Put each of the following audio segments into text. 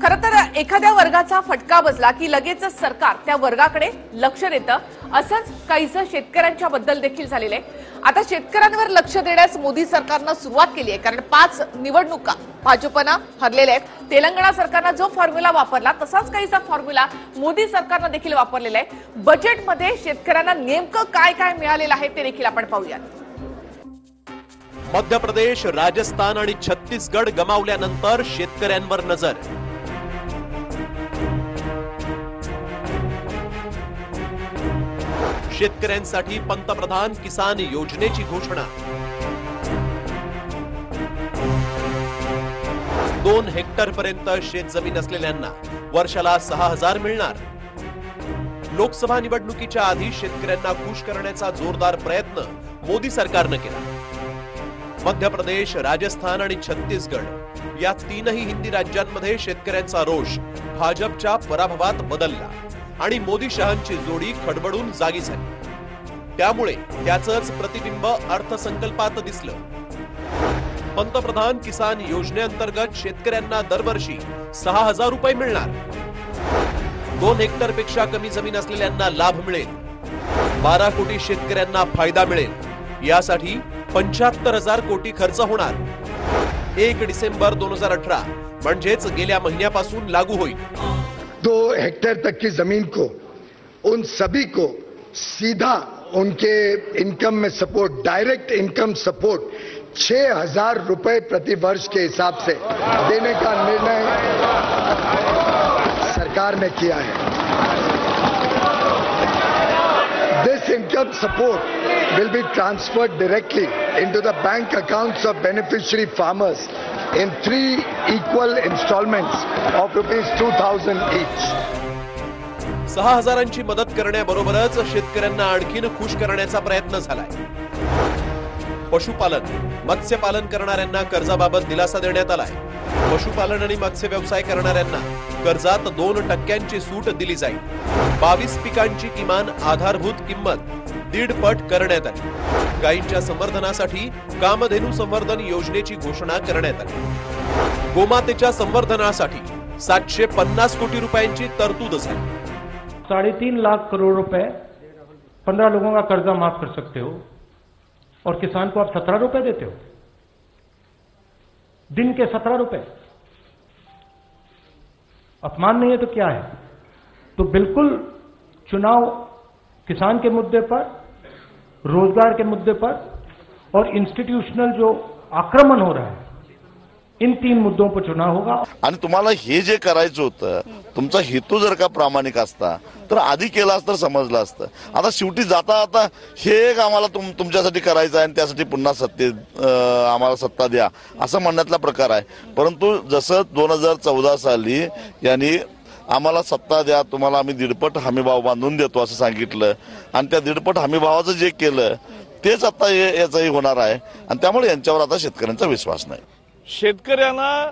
खरं तर एखाद्या वर्गाचा फटका बसला की लगेचच सरकार त्या वर्गाकडे लक्ष देतं, असंच काहीसं शेतकऱ्यांच्या बद्दल देखील झालेलं आहे। आता शेतकऱ्यांवर लक्ष देण्यास मोदी सरकारनं सुरुवात केली आहे, कारण 5 निवडणुका भाजपनं हरलेल्या आहेत। तेलंगणा सरकारनं जो फॉर्म्युला वापरला तसाच काहीसा फॉर्म्युला मोदी सरकारनं देखील वापरलेला आहे। बजेटमध्ये शेतकऱ्यांना नेमकं काय काय मिळालेलं आहे ते देखील आपण पाहूयात। मध्य प्रदेश, राजस्थान आणि छत्तीसगड गमावल्यानंतर शेतकऱ्यांवर नजर। शेतकऱ्यांसाठी पंतप्रधान किसान योजनेची घोषणा। 2 हेक्टर पर्यंत शेतजमीन असलेल्यांना वर्षाला 6000 मिळणार। लोकसभा निवडणुकीच्या आधी शेतकऱ्यांना खुश करण्याचा जोरदार प्रयत्न मोदी सरकारनं केला। मध्य प्रदेश, राजस्थान आणि छत्तीसगड या 3ही हिंदी राज्यांमध्ये शेतकऱ्यांचा रोष भाजपच्या पराभवात बदलला आणि मोदी शहांची जोडी खडबडून जागी झाली। त्यामुळे त्याचंच प्रतिबिंब अर्थसंकल्पात दिसलं। पंतप्रधान किसान योजनेअंतर्गत शेतकऱ्यांना दरवर्षी 6000 रुपये मिळणार। 2 हेक्टर पेक्षा कमी जमीन असलेल्यांना लाभ मिळेल। 12 कोटी शेतकऱ्यांना फायदा मिळेल। यासाठी 75,000 कोटी खर्च होणार। 1 डिसेंबर 2018 म्हणजेच गेल्या महिन्यापासून लागू होईल। 2 हेक्टेयर तक की जमीन को उन सभी को सीधा उनके इनकम में सपोर्ट, डायरेक्ट इनकम सपोर्ट 6000 रुपए प्रति वर्ष के हिसाब से देने का निर्णय सरकार ने किया है। This income support will be transferred directly into the bank accounts of beneficiary farmers in 3 equal installments of ₹2000 each. 6000ची मदत करण्याबरोबरच शेतकऱ्यांना आणखीन खुश करण्याचा प्रयत्न झालाय। पशुपालन, मत्स्यपालन करणाऱ्यांना कर्जाबाबत दिलासा देण्यात आलाय। पशुपालन आणि मत्स्य व्यवसाय करणाऱ्यांना कर्जात 2% सूट दिली जाईल। 22 पिकांची किमान आधारभूत किंमत 1.5 पट करण्यात आली। गायींच्या संवर्धनासाठी कामधेनु संवर्धन योजनेची घोषणा करण्यात आली। गोमातेच्या संवर्धनासाठी 750 कोटी रुपयांची तरतूद झाली। 3.5 लाख करोड़ रुपए 15 लोगों का कर्जा माफ कर सकते हो और किसान को आप 17 रुपए देते हो, दिन के 17 रुपए। अपमान नहीं है तो क्या है? तो बिल्कुल चुनाव किसान के मुद्दे पर, रोजगार के मुद्दे पर और इंस्टीट्यूशनल जो आक्रमण हो रहा है, इन 3 मुद्दों पर चुनाव होगा। आणि तुम्हाला हे जे करायचं होतं, तुमचा हेतू जर का प्रामाणिक असता तर आधी केला असतं, समजलं असतं। आता शेवटी जाता आता हे एक आम्हाला तुमच्यासाठी करायचं आहे आणि त्यासाठी पुन्हा आम्हाला सत्ता द्या असं म्हणण्यातला प्रकार आहे। परंतु जसं 2014 साली यांनी आम्हाला सत्ता द्या, तुम्हाला आम्ही 1.5 पट हमीभाव बांधून देतो असं सांगितलं आणि त्या 1.5 पट हमीभावाचं जे केलं तेच आता याचंही होणार आहे आणि त्यामुळे यांच्यावर आता शेतकऱ्यांचा विश्वास नाही। शेतकऱ्यांना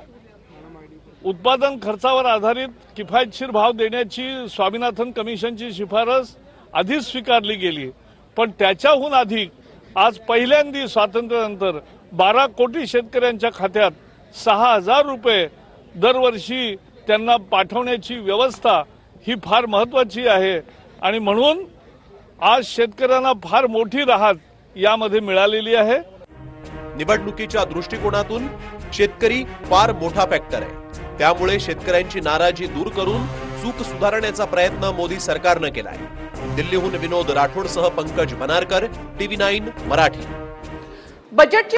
उत्पादन खर्चावर आधारित किफायतशीर भाव देण्याची स्वामीनाथन कमिशनची शिफारस आधीच स्वीकारली गेली, पण त्याच्याहून अधिक आज पहिल्यांदा स्वातंत्र्यानंतर 12 कोटी शेतकऱ्यांच्या खात्यात 6000 रुपये दरवर्षी त्यांना पाठवण्याची व्यवस्था ही फार महत्त्वाची आहे आणि म्हणून आज शेतकऱ्यांना फार मोठी राहत यामध्ये मिळालेली आहे। निवडणुकीच्या दृष्टिकोनातून शेतकरी फार मोठा फॅक्टर आहे। त्यामुळे शेतकऱ्यांची नाराजी दूर करून चूक सुधारण्याचा प्रयत्न मोदी सरकारनं केलाय। दिल्लीहून विनोद राठोडसह पंकज बनारकर, TV9 मराठी। बजेटची